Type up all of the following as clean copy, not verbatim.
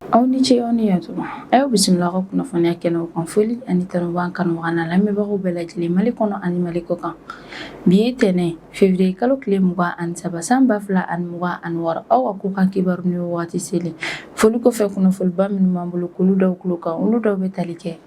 Aw ni ce aw ni yatuma aw bisimila ka kunnafoniya kɛnɛw kan foli ani tanu b'an kanubaga n'a lamɛnbagaw bɛɛ lajɛlen Mali kɔnɔ ani Mali kɔ kan. Bi ye tɛnɛn février kalo tile 23 san 2026 aw ka kokan kibaru ni wagati selen foli kɔfɛ kunnafoniba minnu b'an bolo k'olu daw tulo kan olu dɔw bɛ tali kɛ.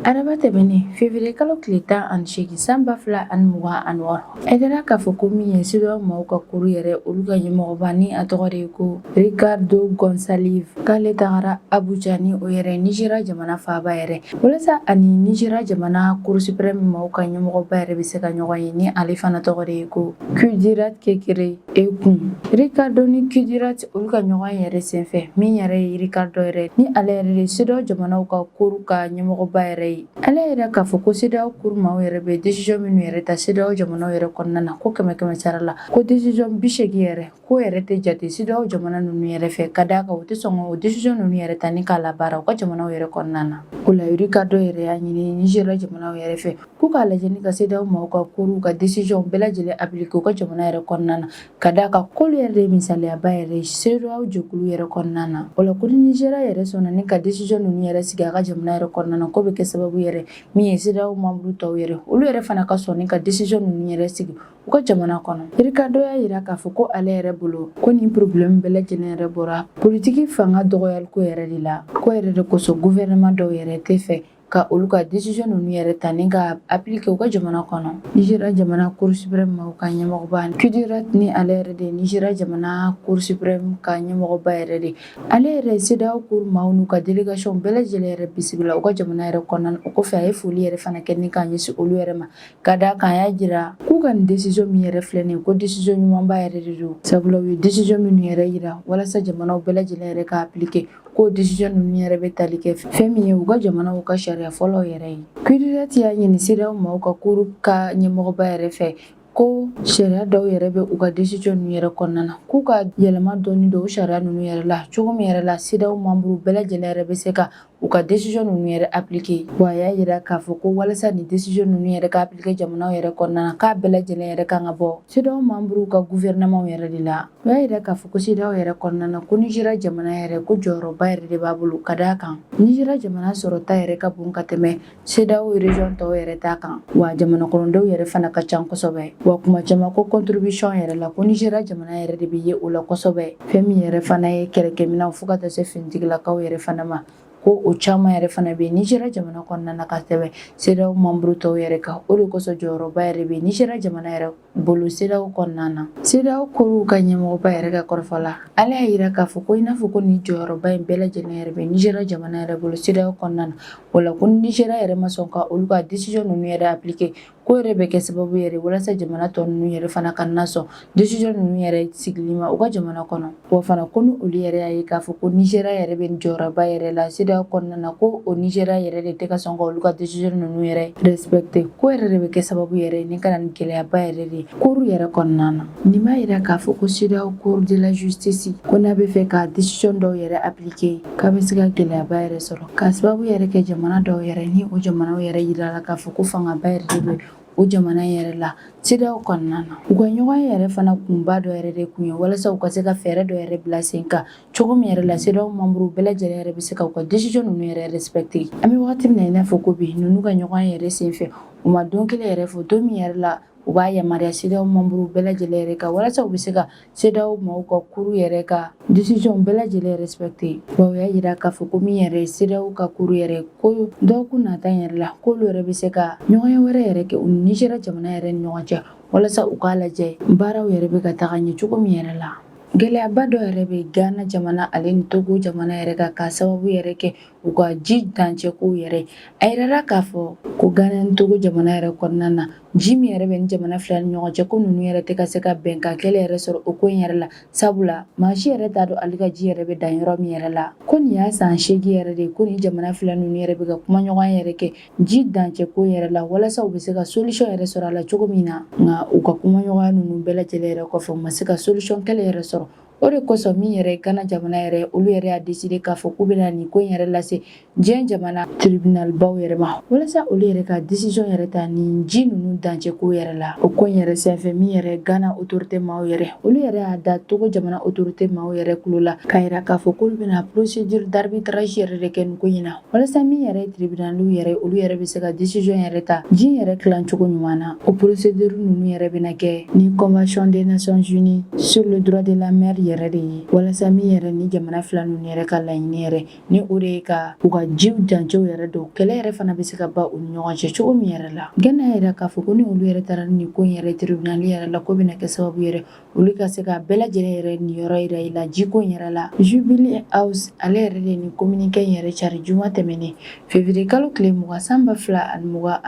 Araba tɛmɛnen février kalo tile 18 san 2026 aidara k'a fɔ ko min ye CEDEAO maaw ka kuru yɛrɛ olu ka ɲɛmɔgɔba ni a tɔgɔ de ye ko Ricardo Gonçalves k'ale tagara Abuja ni o yɛrɛ Nigéria jamana faaba yɛrɛ walasa ani Nigéria jamana Cour suprême maaw ka ɲɛmɔgɔba yɛrɛ bɛ se ka ɲɔgɔn ye ni ale fana tɔgɔ de ye ko Kudirat Kekere Ekun. Ricardo ni Kudirat olu ka ɲɔgɔn yɛrɛ senfɛ min yɛrɛ ye Ricardo yɛrɛ ni ale yɛrɛ de CEDEAO jamanaw ka cour ka ɲɛmɔgɔba yɛrɛ ye. Ale yɛrɛ k'a fɔ ko CEDEAO cour maaw yɛrɛ bɛ décision minnu yɛrɛ ta CEDEAO jamanaw yɛrɛ kɔnɔna na ko 100 sara la ko décision 80 yɛrɛ ko yɛrɛ tɛ jate CEDEAO jamana ninnu yɛrɛ fɛ ka d'a kan u tɛ sɔn o décision ninnu yɛrɛ ta ni k'a labaara u ka jamanaw yɛrɛ kɔnɔna na. O la Ricardo yɛrɛ y'a ɲini Nigéria jamanaw yɛrɛ fɛ k'u k'a lajɛ ni ka CEDEAO maaw ka cour ka décision bɛɛ lajɛlen appliquer u ka jamana yɛrɛ kɔnɔna na ka d'a kan k'olu yɛrɛ de ye misaliyaba yɛrɛ ye CEDEAO jɛkulu yɛrɛ kɔnɔna na. O la ko ni Nigéria yɛrɛ sɔnna ni ka décision ninnu yɛrɛ sigi a ka jamana yɛrɛ kɔnɔna na ko bɛ kɛ sababu yɛrɛ min ye CEDEAO membre tɔw yɛrɛ olu yɛrɛ fana ka sɔn ni ka décision ninnu yɛrɛ sigi u ka jamana kɔnɔ. Ricardo y'a yira k'a fɔ ko ale yɛrɛ bolo ko nin problème bɛɛ lajɛlen yɛrɛ bɔra politique fanga dɔgɔyaliko yɛrɛ de la ko yɛrɛ de kosɔn gouvernement dɔw yɛrɛ tɛ fɛ ka olu ka décision ninnu yɛrɛ ta ni ka appliquer u ka jamana kɔnɔ. Nigéria jamana Cour suprême maaw ka ɲɛmɔgɔba Kudirat ni ale yɛrɛ de Nigéria jamana Cour suprême ka ɲɛmɔgɔba yɛrɛ de ale yɛrɛ CEDEAO cour maaw n'u ka délégation bɛɛ lajɛlen yɛrɛ bisimila u ka jamana yɛrɛ kɔnɔna na o kɔfɛ a ye foli yɛrɛ fana kɛ ni k'a ɲɛsin olu yɛrɛ ma ka d'a kan a y'a jira k'u ka nin décision min yɛrɛ filɛ nin ye ko décision ɲumanba yɛrɛ de don sabula u ye décision minnu yɛrɛ yira walasa jamanaw bɛɛ lajɛlen yɛrɛ ka appliquer k'o décision ninnu yɛrɛ bɛ tali kɛ fɛn min ye u ka jamanaw ka sariya fɔlɔw yɛrɛ ye. Kudirat y'a ɲini CEDEAO maaw ka cour ka ɲɛmɔgɔba yɛrɛ fɛ ko sariya dɔw yɛrɛ bɛ u ka décision ninnu yɛrɛ kɔnɔna na k'u ka yɛlɛma dɔɔni don o sariya ninnu yɛrɛ la cogo min yɛrɛ la CEDEAO membre bɛɛ lajɛlen yɛrɛ bɛ se ka u ka décision ninnu yɛrɛ appliquer wa a y'a jira k'a fɔ ko walasa nin décision ninnu yɛrɛ ka appliquer jamanaw yɛrɛ kɔnɔna na k'a bɛɛ lajɛlen yɛrɛ kan ka bɔ CEDEAO membre ka gouvernement yɛrɛ de la. O y'a jira k'a fɔ ko CEDEAO yɛrɛ kɔnɔna na ko Nigéria jamana yɛrɛ ko jɔyɔrɔba yɛrɛ de b'a bolo ka d'a kan Nigéria jamana sɔrɔta yɛrɛ ka bon ka tɛmɛ CEDEAO région tɔw yɛrɛ ta kan wa jamana kɔnɔdenw yɛrɛ fana ka ca kosɛbɛ wa kuma caman ko contribution yɛrɛ la ko Nigéria jamana yɛrɛ de bɛ ye o la kosɛbɛ fɛn min yɛrɛ fana ye kɛlɛkɛminɛw fo ka taa se finitigilakaw yɛrɛ fana ma ko o caman yɛrɛ fana bɛ Nigéria jamana kɔnɔna na ka tɛmɛ CEDEAO membre tɔw yɛrɛ kan o de kosɔn jɔyɔrɔba yɛrɛ bɛ Nigéria jamana yɛrɛ bolo CEDEAO kɔnɔna na. CEDEAO cour ka ɲɛmɔgɔba yɛrɛ ka kɔrɔfɔ la ale y'a jira k'a fɔ ko i n'a fɔ ko nin jɔyɔrɔba in bɛɛ lajɛlen yɛrɛ bɛ Nigéria jamana yɛrɛ bolo CEDEAO kɔnɔna na o la ko Nigéria yɛrɛ ma sɔn ka olu ka décision ninnu yɛrɛ appliquer ko yɛrɛ bɛ kɛ sababu yɛrɛ walasa jamana tɔ ninnu yɛrɛ fana ka na sɔn décision ninnu yɛrɛ sigili ma u ka jamana kɔnɔ wa fana ko ni olu yɛrɛ y'a ye k'a fɔ ko Nigéria yɛrɛ bɛ jɔyɔrɔba yɛrɛ la CEDEAO kɔnɔna na ko o Nigéria yɛrɛ de tɛ ka sɔn ka olu ka décision ninnu yɛrɛ respecter ko yɛrɛ de bɛ kɛ sababu yɛrɛ ni ka na ni gɛlɛyaba yɛrɛ de cour yɛrɛ kɔnɔna na. Nin b'a jira k'a fɔ ko CEDEAO cour de la justice ko n'a bɛ fɛ ka décision dɔw yɛrɛ appliquer k'a bɛ se ka gɛlɛyaba yɛrɛ sɔrɔ k'a sababu yɛrɛ kɛ jamana dɔw yɛrɛ ni o jamanaw yɛrɛ yira la k'a fɔ ko fangaba yɛrɛ de bɛ o jamana yɛrɛ la CEDEAO kɔnɔna na. U ka ɲɔgɔn yɛrɛ fana kunba dɔ yɛrɛ de kun ye walasa u ka se ka fɛɛrɛ dɔ yɛrɛ bila sen kan cogo min yɛrɛ la CEDEAO membre bɛɛ lajɛlen yɛrɛ bɛ se ka u ka décision ninnu yɛrɛ respecter. An bɛ wagati min na i n'a fɔ ko bi ninnu ka ɲɔgɔn yɛrɛ senfɛ u ma don kelen yɛrɛ fɔ don min yɛrɛ la u b'a yamaruya CEDEAO membre bɛɛ lajɛlen yɛrɛ kan walasa u bɛ se ka CEDEAO maaw ka cour yɛrɛ ka décision bɛɛ lajɛlen respecter wa u y'a jira k'a fɔ ko min yɛrɛ ye CEDEAO ka cour yɛrɛ ko dɔgɔkun nata yɛrɛ la k'olu yɛrɛ bɛ se ka ɲɔgɔnya wɛrɛ yɛrɛ kɛ u ni Nigéria jamana yɛrɛ ni ɲɔgɔn cɛ walasa u k'a lajɛ baaraw yɛrɛ bɛ ka taga ɲɛ cogo min yɛrɛ la. Gɛlɛyaba dɔ yɛrɛ bɛ Ghana jamana ale ni Togo jamana yɛrɛ kan k'a sababu yɛrɛ kɛ u ka ji dancɛkow yɛrɛ a yirala k'a fɔ ko Ghana ni Togo jamana yɛrɛ kɔnɔna na ji min yɛrɛ bɛ ni jamana fila ni ɲɔgɔn cɛ ko ninnu yɛrɛ tɛ ka se ka bɛnkan kɛlɛ yɛrɛ sɔrɔ o ko in yɛrɛ la sabula maa si yɛrɛ t'a dɔn ale ka ji yɛrɛ bɛ dan yɔrɔ min yɛrɛ la ko nin y'a san 8 yɛrɛ de ye ko nin jamana fila ninnu yɛrɛ bɛ ka kuma ɲɔgɔn yɛrɛ kɛ ji dancɛko yɛrɛ la walasa u bɛ se ka solution yɛrɛ sɔrɔ a la cogo min na nka u ka kuma ɲɔgɔnya ninnu bɛɛ lajɛlen yɛrɛ kɔfɛ u ma se ka solution kɛlɛ yɛrɛ sɔrɔ O de kosɔn min yɛrɛ Ghana jamana yɛrɛ olu yɛrɛ y'a décidé k'a fɔ k'u bɛna nin ko in yɛrɛ lase diɲɛ jamana tribunal baw yɛrɛ ma walasa olu yɛrɛ ka décision yɛrɛ ta nin ji ninnu dancɛ ko yɛrɛ la. O ko in yɛrɛ senfɛ min yɛrɛ Ghana autorité maaw yɛrɛ olu yɛrɛ y'a da Togo jamana autorité maaw yɛrɛ kulo la k'a yira k'a fɔ k'olu bɛna procédure d'arbitrage yɛrɛ de kɛ nin ko in na walasa min yɛrɛ ye tribunal yɛrɛ olu yɛrɛ bɛ se ka décision yɛrɛ ta ji yɛrɛ tilancogo ɲuman na. O procédure ninnu yɛrɛ bɛna kɛ ni convention des nations unies sur le droit de la mer yɛrɛ de ye walasa min yɛrɛ ni jamana fila ninnu yɛrɛ ka laɲini yɛrɛ ni o de ye ka u ka jiw dancɛw yɛrɛ don kɛlɛ yɛrɛ fana bɛ se ka ban u ni ɲɔgɔn cɛ cogo min yɛrɛ la. Ghana yɛrɛ k'a fɔ ko ni olu yɛrɛ taara nin ko in yɛrɛ tribunal yɛrɛ la ko bɛna kɛ sababu yɛrɛ olu ka se ka bɛɛ lajɛlen yɛrɛ niyɔrɔ yira i la jiko in yɛrɛ la. Jubilee House ale yɛrɛ de nin communiqué in yɛrɛ cari juma tɛmɛnen février kalo tile 2026 wa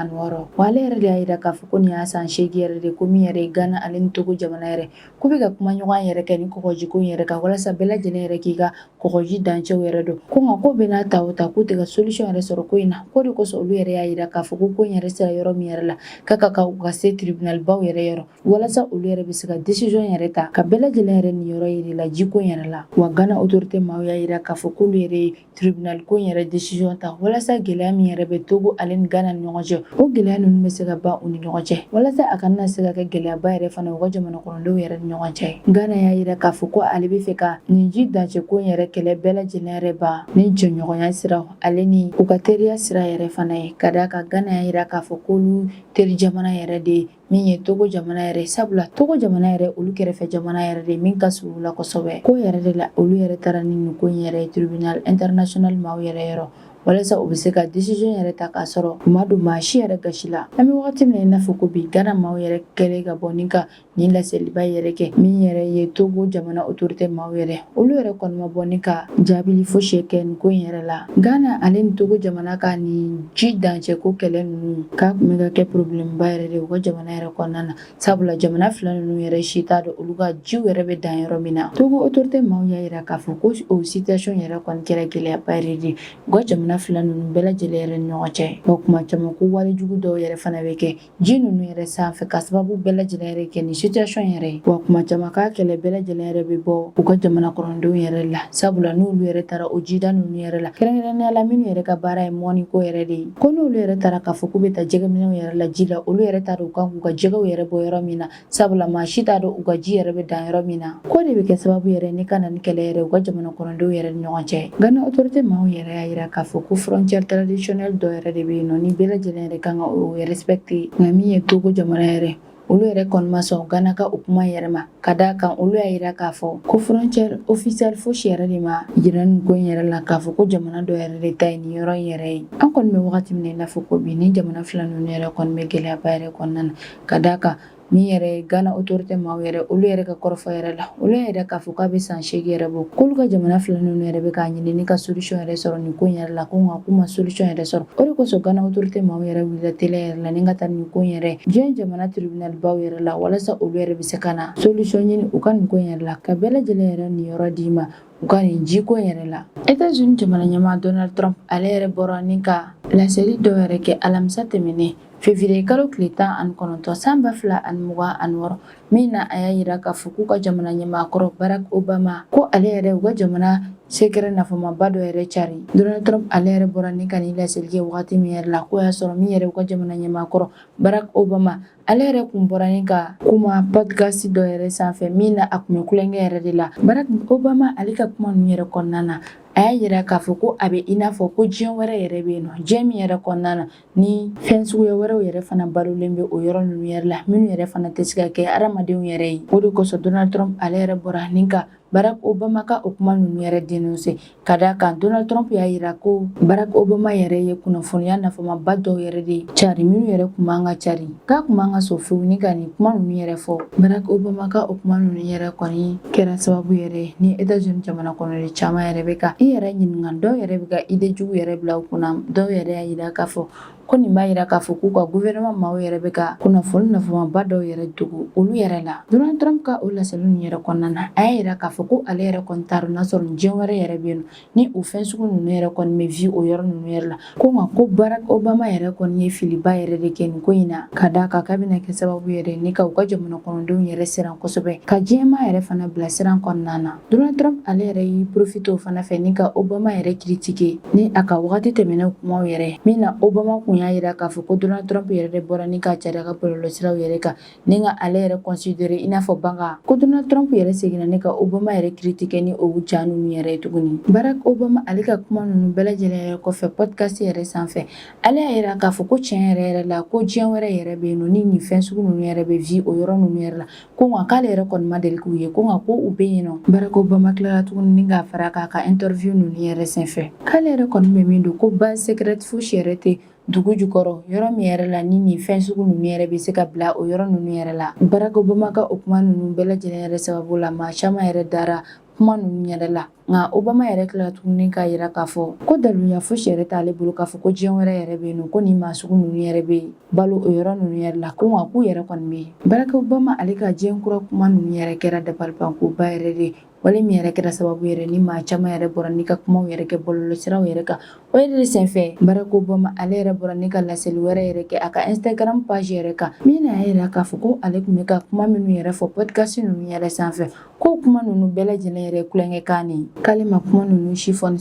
ale yɛrɛ de y'a yira k'a fɔ ko nin y'a san 8 yɛrɛ de ko min yɛrɛ ye Ghana ale ni Togo jamana yɛrɛ ko bɛ ka kuma ɲɔgɔn yɛrɛ kɛ ni kɔgɔjiko in yɛrɛ kan walasa bɛɛ lajɛlen yɛrɛ k'i ka kɔgɔji dancɛw yɛrɛ don ko nka ko bɛ n'a ta o ta k'u tɛ ka solution yɛrɛ sɔrɔ ko in na ko de kosɔn olu yɛrɛ y'a yira k'a fɔ ko in yɛrɛ sera yɔrɔ min yɛrɛ la k'a ka u ka se tribunal baw yɛrɛ yɔrɔ walasa olu yɛrɛ bɛ se ka décision yɛrɛ ta ka bɛɛ lajɛlen yɛrɛ niyɔrɔ yira la jiko in yɛrɛ la. Wa Ghana autorité maaw y'a yira k'a fɔ k'olu yɛrɛ ye tribunal ko in yɛrɛ décision ta walasa gɛlɛya min yɛrɛ bɛ Togo ale ni Ghana ni ɲɔgɔn cɛ o gɛlɛya ninnu bɛ se ka ban u ni ɲɔgɔn cɛ walasa a kana se ka kɛ gɛlɛyaba yɛrɛ fana u ka jamana kɔnɔdenw yɛrɛ ni ɲɔgɔn cɛ. Ghana y'a yira k'a fɔ ko ale bɛ fɛ ka nin ji dancɛ ko in yɛrɛ kɛlɛ bɛɛ lajɛlen yɛrɛ ban ni jɛɲɔgɔnya siraw ale ni u ka teriya sira yɛrɛ fana ye ka d'a kan Ghana y'a yira k'a fɔ k'olu teri jamana yɛrɛ de min ye Togo jamana yɛrɛ sabula Togo jamana yɛrɛ olu kɛrɛfɛ jamana yɛrɛ de min ka surun u la kosɛbɛ ko yɛrɛ de la olu yɛrɛ taara ni nin ko in yɛrɛ ye tribunal international maaw yɛrɛ yɔrɔ walasa u bɛ se ka décision yɛrɛ ta k'a sɔrɔ u ma don maa si yɛrɛ gasi la. An bɛ wagati min na i n'a fɔ ko bi Ghana maaw yɛrɛ kɛlen ka bɔ ni ka nin laseliba yɛrɛ kɛ min yɛrɛ ye Togo jamana autorité maaw yɛrɛ olu yɛrɛ kɔni ma bɔ ni ka jaabili fosi kɛ nin ko in yɛrɛ la. Ghana ale ni Togo jamana ka nin ji dancɛ ko kɛlɛ ninnu k'a tun bɛ ka kɛ problème ba yɛrɛ de u ka jamana yɛrɛ kɔnɔna na sabula jamana fila ninnu yɛrɛ si t'a dɔn olu ka jiw yɛrɛ bɛ dan yɔrɔ min na. Togo autorité maaw y'a yira k'a fɔ ko o situation yɛrɛ kɔni kɛra gɛlɛyaba yɛrɛ de u ka jamana fila ninnu bɛɛ lajɛlen yɛrɛ ni ɲɔgɔn cɛ. Wa kuma caman ko walejugu dɔw yɛrɛ fana bɛ kɛ ji ninnu yɛrɛ sanfɛ ka sababu bɛɛ lajɛlen yɛrɛ kɛ ni situation yɛrɛ ye. Wa kuma caman k'a kɛlɛ bɛɛ lajɛlen yɛrɛ bɛ bɔ u ka jamana kɔnɔdenw yɛrɛ la sabula n'olu yɛrɛ taara o jida ninnu yɛrɛ la kɛrɛnkɛrɛnnenya la minnu yɛrɛ ka baara ye mɔni ko yɛrɛ de ye ko n'olu yɛrɛ taara k'a fɔ k'u bɛ taa jɛgɛminɛw yɛrɛ la ji la olu yɛrɛ t'a dɔn u kan k'u ka jɛgɛw yɛrɛ bɔ yɔrɔ min na sabula maa si t'a dɔn u ka ji yɛrɛ bɛ dan yɔrɔ min na ko de bɛ kɛ sababu yɛrɛ ni ka na ni kɛlɛ yɛrɛ u ka jamana kɔnɔdenw yɛrɛ ni ɲɔgɔn cɛ. Ghana autorité maaw yɛrɛ y'a yira k'a fɔ ko frontière traditionnelle dɔ yɛrɛ de bɛ yen nɔ ni bɛɛ lajɛlen yɛrɛ kan ka o respecté nka min ye Togo jamana yɛrɛ olu yɛrɛ kɔni ma sɔn Ghana ka o kuma yɛrɛ ma ka d'a kan olu y'a yira k'a fɔ ko frontière officielle fosi yɛrɛ de ma yira nin ko in yɛrɛ la k'a fɔ ko jamana dɔ yɛrɛ de ta ye nin yɔrɔ in yɛrɛ ye. An kɔni bɛ wagati min na i n'a fɔ ko bi ni jamana fila ninnu yɛrɛ kɔni bɛ gɛlɛyaba yɛrɛ kɔnɔna na ka d'a kan min yɛrɛ ye Ghana autorité maaw yɛrɛ olu yɛrɛ ka kɔrɔfɔ yɛrɛ la olu y'a yira k'a fɔ k'a bɛ san 8 yɛrɛ bɔ k'olu ka jamana fila ninnu yɛrɛ bɛ k'a ɲini ni ka solution yɛrɛ sɔrɔ nin ko in yɛrɛ la ko nka k'u ma solution yɛrɛ sɔrɔ o de kosɔn Ghana autorité maaw yɛrɛ wulila teliya yɛrɛ la ni ka taa nin ko in yɛrɛ diɲɛ jamana tribunal baw yɛrɛ la walasa olu yɛrɛ bɛ se ka na solution ɲini u ka nin ko in yɛrɛ la ka bɛɛ lajɛlen yɛrɛ niyɔrɔ d'i ma u ka nin jiko in yɛrɛ la. États-Unis jamana ɲɛmaa Donald Trump ale yɛrɛ bɔra ni ka laseli dɔ yɛrɛ kɛ alamisa tɛmɛnen février kalo tile 19 san 2026 min na a y'a yira k'a fɔ k'u ka jamana ɲɛmaakɔrɔ Barack Obama ko ale yɛrɛ u ka jamana sekɛrɛ nafamaba dɔ yɛrɛ cari. Donald Trump ale yɛrɛ bɔra ni ka nin laseli kɛ wagati min yɛrɛ la k'o y'a sɔrɔ min yɛrɛ u ka jamana ɲɛmaakɔrɔ Barack Obama ale yɛrɛ kun bɔra ni ka kuma podcast dɔ yɛrɛ sanfɛ min na a kun bɛ kulonkɛ yɛrɛ de la. Barack Obama ale ka kuma ninnu yɛrɛ kɔnɔna na a y'a yira k'a fɔ ko a bɛ i n'a fɔ ko diɲɛ wɛrɛ yɛrɛ bɛ yen nɔ diɲɛ min yɛrɛ kɔnɔna na ni fɛn suguya wɛrɛw yɛrɛ fana balolen bɛ o yɔrɔ ninnu yɛrɛ la minnu yɛrɛ fana tɛ se ka kɛ adamadenw yɛrɛ ye. O de kosɔn Donald Trump ale yɛrɛ bɔra ni ka Barack Obama ka o kuma ninnu yɛrɛ dénoncé ka d'a kan Donald Trump y'a yira ko Barack Obama yɛrɛ ye kunnafoniya nafamaba dɔw yɛrɛ de cari minnu yɛrɛ kun man ka cari k'a kun man ka sɔn fewu ni ka nin kuma ninnu yɛrɛ fɔ. Barack Obama ka o kuma ninnu yɛrɛ kɔni kɛra sababu yɛrɛ ni États-Unis jamana kɔnɔden caman yɛrɛ bɛ ka i yɛrɛ ɲininka dɔw yɛrɛ bɛ ka idée jugu yɛrɛ bila u kunna dɔw yɛrɛ y'a yira k'a fɔ ko nin b'a yira k'a fɔ k'u ka gouvernement maaw yɛrɛ bɛ ka kunnafoni nafamaba dɔw yɛrɛ dogo olu yɛrɛ la. Donald Trump ka o laseli ninnu yɛrɛ kɔnɔna na, a y'a yira k'a fɔ ko ale yɛrɛ kɔni t'a dɔn n'a sɔrɔ diɲɛ wɛrɛ yɛrɛ bɛ yen ni o fɛn sugu ninnu yɛrɛ kɔni bɛ vi o yɔrɔ ninnu yɛrɛ la. Ko nka ko Barack Obama yɛrɛ kɔni ye filiba yɛrɛ de kɛ nin ko in na, ka d'a kan k'a bɛna kɛ sababu yɛrɛ ni ka u ka jamana kɔnɔdenw yɛrɛ siran kosɛbɛ, ka diɲɛmaa yɛrɛ fana bila siran kɔnɔna na. Donald Trump ale yɛrɛ y'i profite o fana fɛ ni ka Obama yɛrɛ critiquer ni a ka wagati tɛmɛnɛw kumaw yɛrɛ min na Obama kun y'a yira k'a fɔ ko Donald Trump yɛrɛ de bɔra ni ka cari a ka bɔlɔlɔsiraw yɛrɛ kan ni ka ale yɛrɛ considérer i n'a fɔ banga, ko Donald Trump yɛrɛ seginna ni ka Obama yɛrɛ critiquer ni o ja ninnu yɛrɛ ye tuguni. Barack Obama ale ka kuma ninnu bɛɛ lajɛlen yɛrɛ kɔfɛ podcast yɛrɛ sanfɛ, ale y'a yira k'a fɔ ko tiɲɛ yɛrɛ la ko diɲɛ wɛrɛ yɛrɛ bɛ yen ni nin fɛn sugu ninnu yɛrɛ bɛ vi o yɔrɔ ninnu yɛrɛ la, ko nka k'ale yɛrɛ kɔni ma deli k'u ye, ko nka ko u bɛ yen nɔ. Barack Obama tilala tuguni ni k'a fara k'a ka interview ninnu yɛrɛ senfɛ, k'ale yɛrɛ kɔni bɛ min don ko base secrète fosi yɛrɛ tɛ dugu jukɔrɔ yɔrɔ min yɛrɛ la ni nin fɛn sugu ninnu yɛrɛ bɛ se ka bila o yɔrɔ ninnu yɛrɛ la. Barack Obama ka o kuma ninnu bɛɛ lajɛlen yɛrɛ sababu la maa caman yɛrɛ dara kuma ninnu yɛrɛ la, nka Obama yɛrɛ tilala tuguni k'a yira k'a fɔ ko daluya fosi yɛrɛ t'ale bolo k'a fɔ ko diɲɛ wɛrɛ yɛrɛ bɛ yen ko nin maa sugu ninnu yɛrɛ bɛ balo o yɔrɔ ninnu yɛrɛ la, ko nka k'u yɛrɛ kɔni bɛ yen. Barack Obama ale ka diɲɛ kura kuma ninnu yɛrɛ kɛra dabalibankoba yɛrɛ de, wale min yɛrɛ kɛra sababu yɛrɛ ni maa caman yɛrɛ bɔra ni ka kumaw yɛrɛ kɛ bɔlɔlɔsiraw yɛrɛ kan. O yɛrɛ de senfɛ Barack Obama ale yɛrɛ bɔra ni ka laseli wɛrɛ yɛrɛ kɛ a ka Instagram page yɛrɛ kan min na a yira k'a fɔ ko ale tun bɛ ka kuma minnu yɛrɛ fɔ podcast ninnu yɛrɛ sanfɛ, ko kuma ninnu bɛɛ lajɛlen yɛrɛ kulonkɛkan ne, k'ale ma kuma ninnu chiffon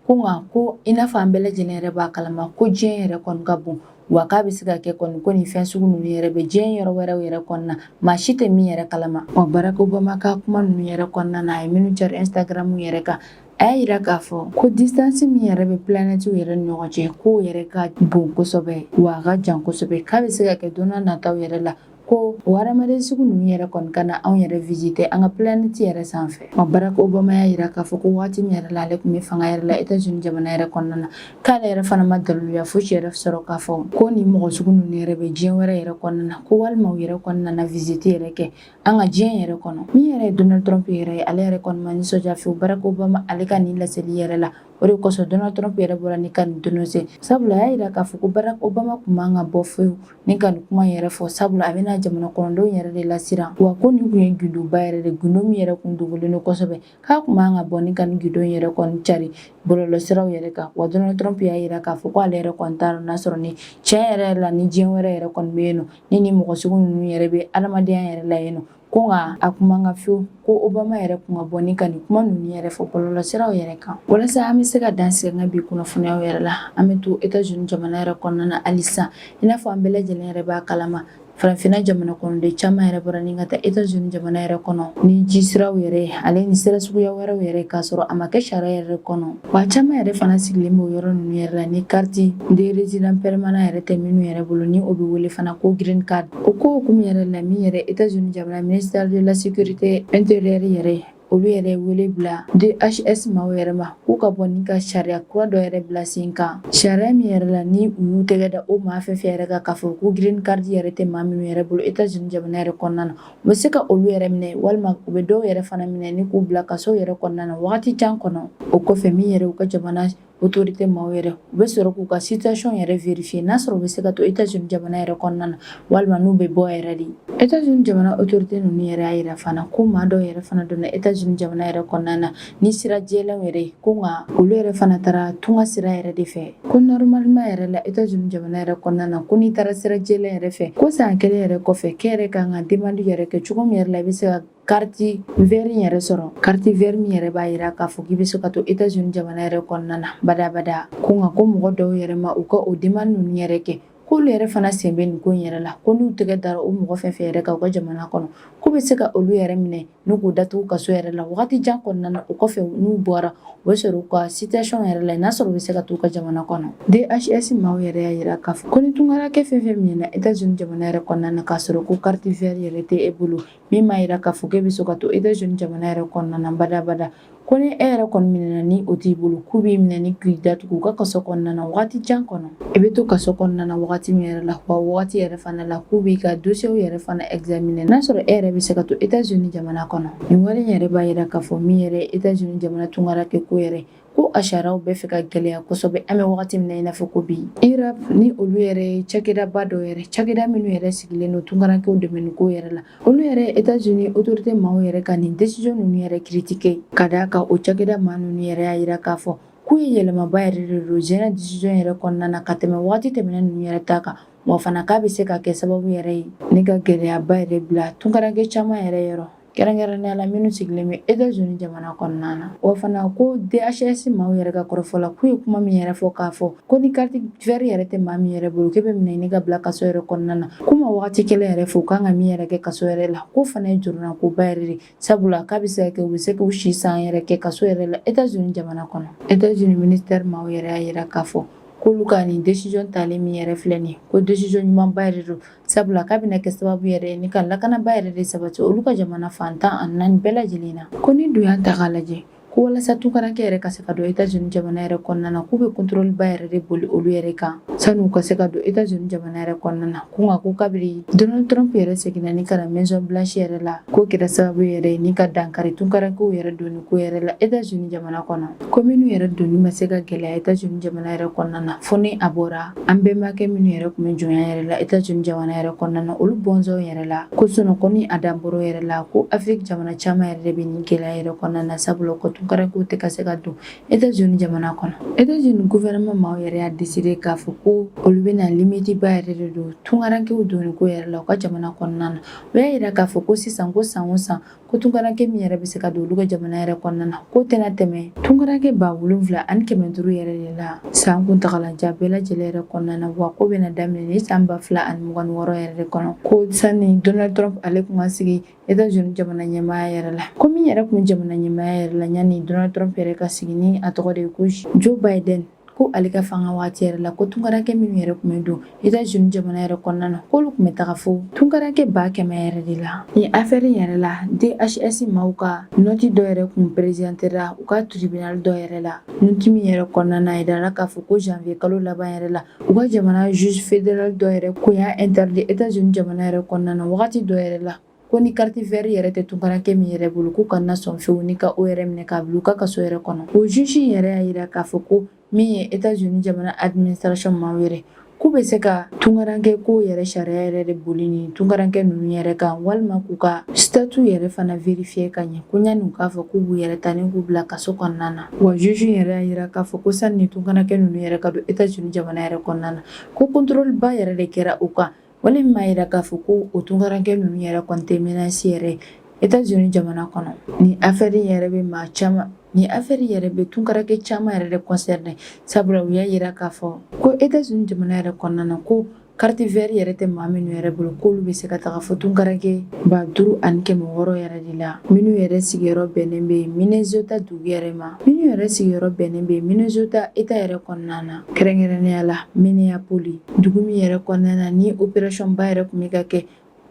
ko nka ko i n'a fɔ an bɛɛ lajɛlen yɛrɛ b'a kalama ko diɲɛ yɛrɛ kɔni ka bon wa k'a bɛ se ka kɛ kɔni ko nin fɛn sugu ninnu yɛrɛ bɛ diɲɛ yɔrɔ wɛrɛw yɛrɛ kɔnɔna maa si tɛ min yɛrɛ kalama. Barack Obama ka kuma ninnu yɛrɛ kɔnɔna na a ye minnu cari Instagram yɛrɛ kan, a y'a yira k'a fɔ ko distance min yɛrɛ bɛ planète yɛrɛ ni ɲɔgɔn cɛ k'o yɛrɛ ka bon kosɛbɛ wa a ka jan kosɛbɛ, k'a bɛ se ka kɛ don n'a nataw yɛrɛ la ko o hadamaden sugu ninnu yɛrɛ kɔni ka na anw yɛrɛ visiter an ka planète yɛrɛ sanfɛ. Barack Obama y'a yira k'a fɔ ko waati min yɛrɛ la ale tun bɛ fanga yɛrɛ la États-Unis jamana yɛrɛ kɔnɔna na, k'ale yɛrɛ fana ma daluya fosi yɛrɛ sɔrɔ k'a fɔ ko nin mɔgɔ sugu ninnu yɛrɛ bɛ diɲɛ wɛrɛ yɛrɛ kɔnɔna na, ko walima u yɛrɛ kɔni nana visiter yɛrɛ kɛ an ka diɲɛ yɛrɛ kɔnɔ. Min yɛrɛ ye Donald Trump yɛrɛ ye, ale yɛrɛ kɔni ma nisɔndiya fiyewu Barack Obama ale ka nin laseli yɛrɛ la. O de kosɔn Donald Trump yɛrɛ bɔra ni ka nin dénoncer, sabula a y'a yira k'a fɔ ko Barack Obama kun man ka bɔ fiyewu ni ka nin kuma yɛrɛ fɔ, sabula a bɛna jamana kɔnɔdenw yɛrɛ de lasiran, wa ko nin kun ye gidoba yɛrɛ de, gindo min yɛrɛ kun dogolen don kosɛbɛ, k'a kun man ka bɔ ni ka nin gindo yɛrɛ kɔni cari bɔlɔlɔsiraw yɛrɛ kan. Wa Donald Trump y'a yira k'a fɔ ko ale yɛrɛ kɔni t'a dɔn n'a sɔrɔ ni tiɲɛ yɛrɛ la ni diɲɛ wɛrɛ yɛrɛ kɔni bɛ yen nɔ ni nin mɔgɔ sugu ninnu yɛrɛ bɛ adamadenya yɛrɛ la yen nɔ, ko nka a kun man ka fiyewu ko Obama yɛrɛ kun ka bɔ ni ka nin kuma ninnu yɛrɛ fɔ bɔlɔlɔsiraw yɛrɛ kan. Walasa an bɛ se ka dan sigi an ka bi kunnafoniyaw yɛrɛ la, an bɛ to États-Unis jamana yɛrɛ kɔnɔna na halisa i n'a fɔ an bɛɛ lajɛlen yɛrɛ b'a kalama farafinna jamana kɔnɔden caman yɛrɛ bɔra ni ka taa États-Unis jamana yɛrɛ kɔnɔ ni ji siraw yɛrɛ ale ni sira suguya wɛrɛw yɛrɛ k'a sɔrɔ a ma kɛ sariya yɛrɛ kɔnɔ, wa caman yɛrɛ fana sigilen b'o yɔrɔ ninnu yɛrɛ la ni carte de résident permanent yɛrɛ tɛ minnu yɛrɛ bolo ni o bɛ wele fana ko green card. O ko hokumu yɛrɛ la min yɛrɛ États-Unis jamana ministère de la sécurité intérieure yɛrɛ olu yɛrɛ wele bila DHS maaw yɛrɛ ma k'u ka bɔ ni ka sariya kura dɔ yɛrɛ bila sen kan, sariya min yɛrɛ la ni u y'u tɛgɛ da o maa fɛn fɛn yɛrɛ kan k'a fɔ ko green card yɛrɛ tɛ maa minnu yɛrɛ bolo États-Unis jamana yɛrɛ kɔnɔna na, u bɛ se ka olu yɛrɛ minɛ walima u bɛ dɔw yɛrɛ fana minɛ ni k'u bila kaso yɛrɛ kɔnɔna na wagati jan kɔnɔ. O kɔfɛ min yɛrɛ u ka jamana autorité maaw yɛrɛ u bɛ sɔrɔ k'u ka situation yɛrɛ vérifier n'a sɔrɔ u bɛ se ka to États-Unis jamana yɛrɛ kɔnɔna na walima n'u bɛ bɔ yɛrɛ de. États-Unis jamana autorité ninnu yɛrɛ y'a yira fana ko maa dɔw yɛrɛ fana donna États-Unis jamana yɛrɛ kɔnɔna na ni sira jɛlenw yɛrɛ ye, ko nka olu yɛrɛ fana taara tunga sira yɛrɛ de fɛ, ko normalement yɛrɛ la États-Unis jamana yɛrɛ kɔnɔna na ko n'i taara sira jɛlen yɛrɛ fɛ ko san kelen yɛrɛ kɔfɛ k'e yɛrɛ kan ka demande yɛrɛ kɛ cogo min yɛrɛ la i bɛ se ka carte vert yɛrɛ sɔrɔ, carte vert min yɛrɛ b'a yira k'a fɔ k'i bɛ se ka to États-Unis jamana yɛrɛ kɔnɔna na badabada, ko nka ko mɔgɔ dɔw yɛrɛ ma u ka o demande ninnu yɛrɛ kɛ, k'olu yɛrɛ fana sen bɛ nin ko in yɛrɛ la, ko n'u tɛgɛ dara o mɔgɔ fɛn fɛn yɛrɛ kan u ka jamana kɔnɔ k'u bɛ se ka olu yɛrɛ minɛ n'u k'u datugu kaso yɛrɛ la wagati jan kɔnɔna na, o kɔfɛ n'u bɔra o bɛ sɔrɔ u ka situation yɛrɛ la n'a sɔrɔ u bɛ se ka t'u ka jamana kɔnɔ. DHS maaw yɛrɛ y'a yira k'a fɔ ko ni tungarakɛ fɛn fɛn minɛna États-Unis jamana yɛrɛ kɔnɔna na k'a sɔrɔ ko carte vert yɛrɛ tɛ e bolo min m'a yira k'a fɔ k'e bɛ se ka to États-Unis jamana yɛrɛ kɔnɔna na badabada, ko ni e yɛrɛ kɔni minɛna ni o t'i bolo k'u b'i minɛ ni k'i datugu u ka kaso kɔnɔna na wagati jan kɔnɔ, i bɛ to kaso kɔnɔna na wagati min yɛrɛ la wa wagati yɛrɛ fana la k'u b'i ka dossier yɛrɛ fana examiner n'a sɔrɔ e yɛrɛ bɛ se ka to États-Unis jamana kɔnɔ. Nin wale yɛrɛ b'a yira k'a fɔ min yɛrɛ États-Unis jamana tungarakɛ ko yɛrɛ ko a sariyaw bɛ fɛ ka gɛlɛya kosɛbɛ. An bɛ wagati min na i n'a fɔ ko bi IRAP ni olu yɛrɛ cakɛdaba dɔ yɛrɛ cakɛda minnu yɛrɛ sigilen don tunkarankew dɛmɛniko yɛrɛ la, olu yɛrɛ États-Unis autorité maaw yɛrɛ ka nin décision ninnu yɛrɛ critiquer ka d'a kan o cakɛda maa ninnu yɛrɛ y'a yira k'a fɔ k'u ye yɛlɛmaba yɛrɛ de don Géant décision yɛrɛ kɔnɔna na ka tɛmɛ wagati tɛmɛnen ninnu yɛrɛ ta kan, wa fana k'a bɛ se ka kɛ sababu yɛrɛ ye ni ka gɛlɛyaba yɛrɛ bila tunkaranke caman yɛrɛ yɔrɔ, kɛrɛnkɛrɛnnenya la minnu sigilen bɛ États-Unis jamana kɔnɔna na. Wa fana ko DHS maaw yɛrɛ ka kɔrɔfɔ la k'u ye kuma min yɛrɛ fɔ k'a fɔ ko ni carte vert yɛrɛ tɛ maa min yɛrɛ bolo k'e bɛ minɛ ɲini ka bila kaso yɛrɛ kɔnɔna na, k'u ma wagati kelen yɛrɛ fɔ u kan ka min yɛrɛ kɛ kaso yɛrɛ la, k'o fana ye jurunakoba yɛrɛ de, sabula k'a bɛ se ka kɛ u bɛ se k'u si san yɛrɛ kɛ kaso yɛrɛ la États-Unis jamana kɔnɔ. États-Unis ministère maaw yɛrɛ y'a yira k'a fɔ k'olu ka nin décision talen min yɛrɛ filɛ nin ye ko décision ɲumanba yɛrɛ don, sabula k'a bɛna kɛ sababu yɛrɛ ye ni ka lakanaba yɛrɛ de sabati olu ka jamana fantan ani 4 bɛɛ lajɛlen na. Ko ni dun y'a ta k'a lajɛ ko walasa tunkaranke yɛrɛ ka se ka don États-Unis jamana yɛrɛ kɔnɔna na k'u bɛ contrôle ba yɛrɛ de boli olu yɛrɛ kan sani u ka se ka don États-Unis jamana yɛrɛ kɔnɔna na, ko nka ko kabiri Donald Trump yɛrɛ seginna ni ka na Maison Blanche yɛrɛ la k'o kɛra sababu yɛrɛ ye ni ka dankari tunkarankew yɛrɛ donni ko yɛrɛ la États-Unis jamana kɔnɔ. Ko minnu yɛrɛ donni ma se ka gɛlɛya États-Unis jamana yɛrɛ kɔnɔna na fo ni a bɔra an bɛnbakɛ minnu yɛrɛ tun bɛ jɔnya yɛrɛ la États-Unis jamana yɛrɛ kɔnɔna na olu bɔnsɔnw yɛrɛ la ko ko ni a danbɔrɔ yɛrɛ la ko Afrique jamana caman yɛrɛ de bɛ nin gɛlɛya yɛrɛ kɔnɔna na sabula ko tunkarankew tɛ ka se ka don États-Unis jamana kɔnɔ. États-Unis gouvernement maaw yɛrɛ y'a décidé k'a fɔ ko olu bɛna limite ba yɛrɛ de don tunkarankew donni ko yɛrɛ la u ka jamana kɔnɔna na. O y'a yira k'a fɔ ko sisan ko san o san ko tunkaranke min yɛrɛ bɛ se ka don olu ka jamana yɛrɛ kɔnɔna na k'o tɛna tɛmɛ tunkaranke 7,500 yɛrɛ de la san kuntagalajan bɛɛ lajɛlen yɛrɛ kɔnɔna na, wa ko bɛna daminɛ ni san 2026 yɛrɛ de kɔnɔ ko sani Donald Trump ale kun ka sigi États-Unis jamana ɲɛmaaya yɛrɛ la. Ko min yɛrɛ kun bɛ jamana ɲɛmaaya yɛrɛ la yanni Donald Trump yɛrɛ ka sigi ni a tɔgɔ de ye ko Joe Biden ko ale ka fanga waati yɛrɛ la ko tunkaranke minnu yɛrɛ kun bɛ don États-Unis jamana yɛrɛ kɔnɔna na k'olu kun bɛ taga fo tunkaranke 100,000 yɛrɛ de la. Nin affaire yɛrɛ la DHS maaw ka noti dɔ yɛrɛ kun présidentera u ka tribunal dɔ yɛrɛ la, noti min yɛrɛ kɔnɔna na a yirala k'a fɔ ko janvier kalo laban yɛrɛ la u ka jamana juge fédéral dɔ yɛrɛ kun y'a interdit États-Unis jamana yɛrɛ kɔnɔna na wagati dɔ yɛrɛ la ko ni carte vert yɛrɛ tɛ tunkaranke min yɛrɛ bolo k'u kana sɔn fewu ni ka o yɛrɛ minɛ k'a bila u ka kaso yɛrɛ kɔnɔ. O juge yɛrɛ y'a yira k'a fɔ ko min ye États-Unis jamana administration maaw yɛrɛ k'u bɛ se ka tunkaranke ko yɛrɛ sariya yɛrɛ de boli ni tunkaranke ninnu yɛrɛ kan walima k'u ka statut yɛrɛ fana vérifier ka ɲɛ ko ɲani u k'a fɔ k'u b'u yɛrɛ ta ni k'u bila kaso kɔnɔna na. Wa juge yɛrɛ y'a yira k'a fɔ ko sani ni tunkaranke ninnu yɛrɛ ka don États-Unis jamana yɛrɛ kɔnɔna na ko contrôle ba yɛrɛ de kɛra u kan, wale min b'a yira k'a fɔ ko o tunkaranke ninnu yɛrɛ kɔni tɛ menace yɛrɛ États-Unis jamana kɔnɔ. Ni affaire yɛrɛ bɛ maa caman ni affaire yɛrɛ bɛ tunkaranke caman yɛrɛ de concerné sabula u y'a yira k'a fɔ ko États-Unis jamana yɛrɛ kɔnɔna na ko carte vert yɛrɛ tɛ maa minnu yɛrɛ bolo k'olu bɛ se ka taga fo tunkaranke 5,600 yɛrɛ de la minnu yɛrɛ sigiyɔrɔ bɛnnen bɛ Minnesota dugu yɛrɛ ma, minnu yɛrɛ sigiyɔrɔ bɛnnen bɛ Minnesota État yɛrɛ kɔnɔna na kɛrɛnkɛrɛnnenya la Minneapolis dugu min yɛrɛ kɔnɔna na ni opération ba yɛrɛ kun bɛ ka kɛ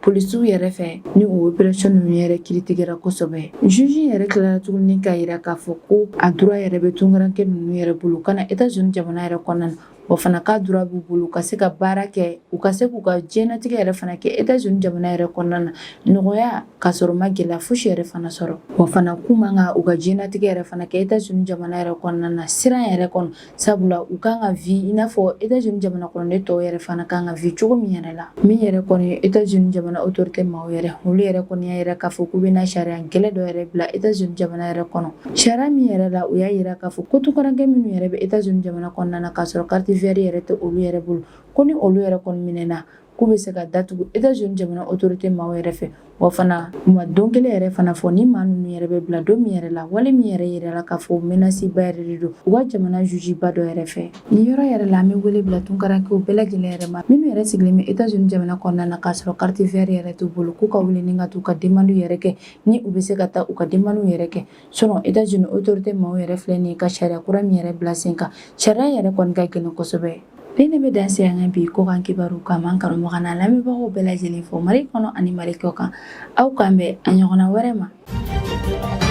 polisiw yɛrɛ fɛ ni o opération ninnu yɛrɛ kiritigɛra kosɛbɛ. Juge yɛrɛ tilara tuguni k'a yira k'a fɔ ko a droit yɛrɛ bɛ tunkaranke ninnu yɛrɛ bolo kana États-Unis jamana yɛrɛ kɔnɔna na wa fana k'a droit b'u bolo u ka se ka baara kɛ u ka se k'u ka diɲɛnatigɛ yɛrɛ fana kɛ États-Unis jamana yɛrɛ kɔnɔna na nɔgɔya k'a sɔrɔ ma gɛlɛya fosi yɛrɛ fana sɔrɔ, wa fana k'u man ka u ka diɲɛnatigɛ yɛrɛ fana kɛ États-Unis jamana yɛrɛ kɔnɔna na siran yɛrɛ kɔnɔ sabula u kan ka vie i n'a fɔ États-Unis jamana kɔnɔden tɔw yɛrɛ fana kan ka vie cogo min yɛrɛ la min yɛrɛ kɔni ye États-Unis jamana autorité maaw yɛrɛ olu yɛrɛ kɔni y'a yira k'a fɔ k'u bɛna sariya gɛlɛn dɔ yɛrɛ bila États-Unis jamana yɛrɛ kɔnɔ. Sariya min yɛrɛ la u y'a yira k'a fɔ ko tunkaranke minnu yɛrɛ bɛ États-Unis jamana kɔnɔna na k'a sɔrɔ carte vert yɛrɛ tɛ olu yɛrɛ bolo ko ni olu yɛrɛ kɔni minɛna k'u bɛ se ka datugu États-Unis jamana autorité maaw yɛrɛ fɛ, wa fana u ma don kelen yɛrɛ fana fɔ ni maa ninnu yɛrɛ bɛ bila don min yɛrɛ la wale min yɛrɛ yirala k'a fɔ menace ba yɛrɛ de don u ka jamana juge ba dɔ yɛrɛ fɛ. Nin yɔrɔ yɛrɛ la an bɛ wele bila tunkarankew bɛɛ lajɛlen yɛrɛ ma minnu yɛrɛ sigilen bɛ États-Unis jamana kɔnɔna na k'a sɔrɔ carte vert yɛrɛ t'u bolo k'u ka wuli ni ka t'u ka demande yɛrɛ kɛ ni u bɛ se ka taa u ka demande yɛrɛ kɛ sinon États-Unis autorité maaw yɛrɛ filɛ nin ye ka sariya kura min yɛrɛ bila sen kan sariya yɛrɛ kɔni ka gɛlɛn kosɛbɛ. Ne bɛ dan se an ka bi ko kan kibaru kama an karamɔgɔ n'a lamɛnbagaw bɛɛ lajɛlen fo Mali kɔnɔ ani Mali kɔ kan aw k'an bɛn a ɲɔgɔnna wɛrɛ ma.